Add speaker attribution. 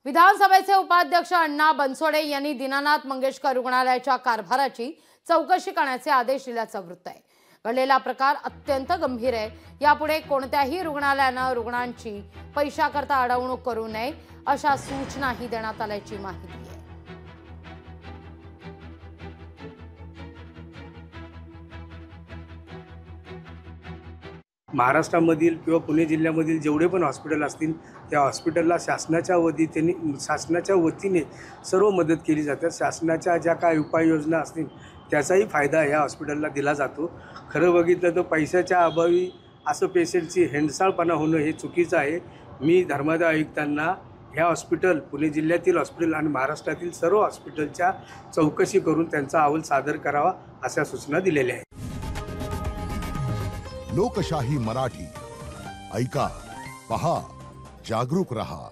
Speaker 1: विधानसभेचे उपाध्यक्ष अण्णा बनसोडे यांनी दीनानाथ मंगेशकर रुग्णालयाच्या कारभाराची चौकशी करण्याचे आदेश दिल्याचं वृत्त आहे। घडलेला प्रकार अत्यंत गंभीर आहे। यापुढे कोणत्याही रुग्णालयानं रुग्णांची पैशाकरता अडवणूक करू नये अशा सूचनाही देण्यात आल्याची माहिती आहे।
Speaker 2: महाराष्ट्रामधील किंवा पुणे जिल्ह्यामधील जेवढे पण हॉस्पिटल असतील त्या हॉस्पिटलला शासनाच्या वतीने सर्व मदत केली जाते। शासनाच्या ज्या काही उपाययोजना असतील त्याचाही फायदा या हॉस्पिटलला दिला जातो। खरं बघितलं तर पैशाच्या अभावी असं पेशंटची हेंडसाळपणा होणं हे चुकीचं आहे। मी धर्मादाय आयुक्तांना ह्या हॉस्पिटल पुणे जिल्ह्यातील हॉस्पिटल आणि महाराष्ट्रातील सर्व हॉस्पिटलच्या चौकशी करून त्यांचा अहवाल सादर करावा अशा सूचना दिलेल्या आहेत।
Speaker 3: लोकशाही मराठी ऐका, पहा, जागरूक रहा।